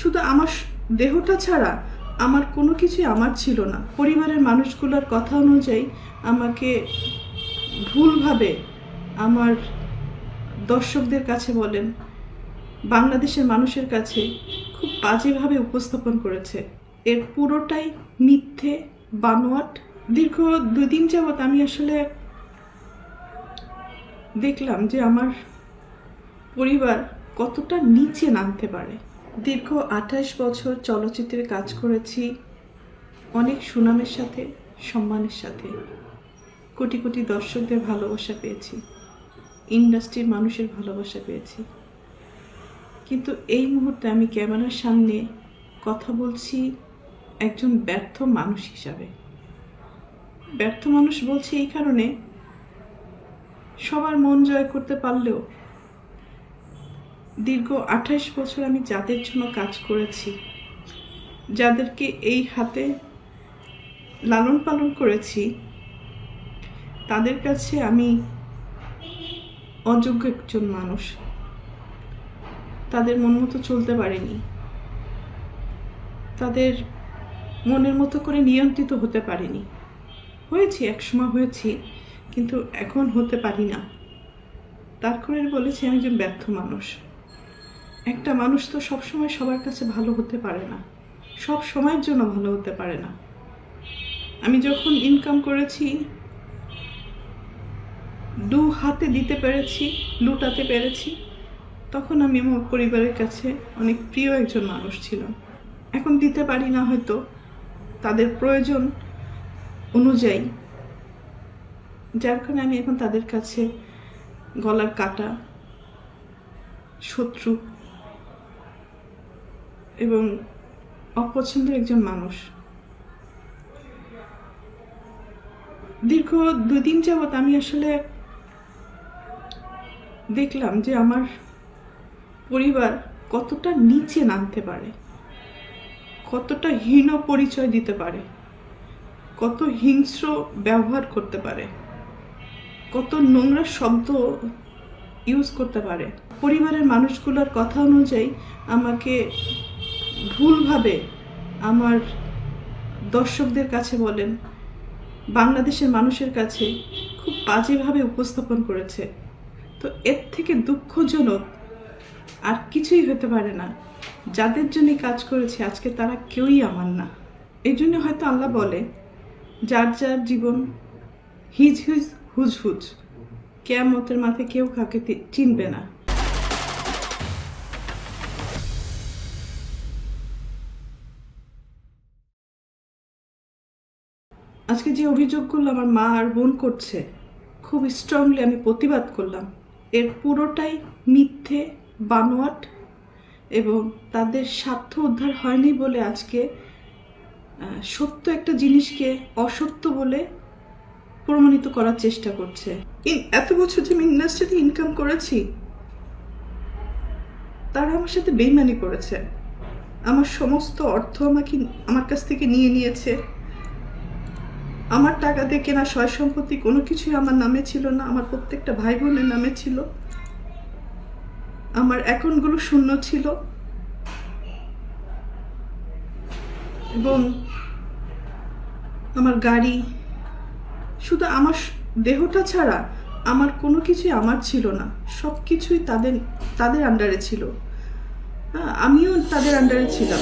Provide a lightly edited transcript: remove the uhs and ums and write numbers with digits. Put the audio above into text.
শুধু আমার দেহটা ছাড়া আমার কোনো কিছুই আমার ছিল না। পরিবারের মানুষগুলোর কথা অনুযায়ী আমাকে ভুলভাবে আমার দর্শকদের কাছে বলেন, বাংলাদেশের মানুষের কাছে খুব বাজেভাবে উপস্থাপন করেছে। এর পুরোটাই মিথ্যে, বানোয়াট। দীর্ঘ 2 দিন যাবৎ আমি আসলে দেখলাম যে আমার পরিবার কতটা নিচে নামতে পারে। দীর্ঘ 28 বছর চলচ্চিত্রে কাজ করেছি, অনেক সুনামের সাথে, সম্মানের সাথে। কোটি কোটি দর্শকদের ভালোবাসা পেয়েছি, ইন্ডাস্ট্রির মানুষের ভালোবাসা পেয়েছি। কিন্তু এই মুহূর্তে আমি ক্যামেরার সামনে কথা বলছি একজন ব্যর্থ মানুষ হিসাবে। ব্যর্থ মানুষ বলছি এই কারণে, সবার মন জয় করতে পারলেও দীর্ঘ 28 বছর আমি যাদের জন্য কাজ করেছি, যাদেরকে এই হাতে লালন পালন করেছি, তাদের কাছে আমি অযোগ্য একজন মানুষ। তাদের মন মতো চলতে পারিনি, তাদের মনের মতো করে নিয়ন্ত্রিত হতে পারিনি। হয়েছি, একসময় হয়েছি, কিন্তু এখন হতে পারি না। তার করে বলেছি আমি একজন ব্যর্থ মানুষ। একটা মানুষ তো সবসময় সবার কাছে ভালো হতে পারে না, সব সময়ের জন্য ভালো হতে পারে না। আমি যখন ইনকাম করেছি, 2 হাতে দিতে পেরেছি, লুটাতে পেরেছি, তখন আমি আমার পরিবারের কাছে অনেক প্রিয় একজন মানুষ ছিলাম। এখন দিতে পারি না হয়তো তাদের প্রয়োজন অনুযায়ী, যার কারণে আমি এখন তাদের কাছে গলার কাটা, শত্রু এবং অপছন্দের একজন মানুষ। দীর্ঘ 2 দিন যাবৎ আমি আসলে দেখলাম যে আমার পরিবার কতটা নিচে নামতে পারে, কতটা হীন পরিচয় দিতে পারে, কত হিংস্র ব্যবহার করতে পারে, কত নোংরা শব্দ ইউজ করতে পারে। পরিবারের মানুষগুলোর কথা অনুযায়ী আমাকে ভুলভাবে আমার দর্শকদের কাছে বলেন, বাংলাদেশের মানুষের কাছে খুব বাজেভাবে উপস্থাপন করেছে। তো এর থেকে দুঃখজনক আর কিছুই হতে পারে না। যাদের জন্য কাজ করেছে আজকে তারা কেউই আমার না। এই জন্য হয়তো আল্লাহ বলে, যার যার জীবন হিজ হিজ হুজ হুজ, কিয়ামতের মাথায় কেউ কাউকে চিনবে না। আজকে যে অভিযোগগুলো আমার মা আর বোন করছে, খুব স্ট্রংলি আমি প্রতিবাদ করলাম। এর পুরোটাই মিথ্যে, বানোয়াট এবং তাদের স্বার্থ উদ্ধার হয়নি বলে আজকে সত্য একটা জিনিসকে অসত্য বলে প্রমাণিত করার চেষ্টা করছে। এত বছর যে আমি ইন্ডাস্ট্রিতে ইনকাম করেছি, তারা আমার সাথে বেইমানি করেছে। আমার সমস্ত অর্থ আমার কাছ থেকে নিয়ে নিয়েছে। আমার টাকা দিয়ে কেনা সয় সম্পত্তি কোনো কিছুই আমার নামে ছিল না, আমার প্রত্যেকটা ভাই বোনের নামে ছিল। আমার অ্যাকাউন্টগুলো শূন্য ছিল এবং আমার গাড়ি, শুধু আমার দেহটা ছাড়া আমার কোনো কিছুই আমার ছিল না। সব কিছুই তাদের আন্ডারে ছিল, আমিও তাদের আন্ডারে ছিলাম।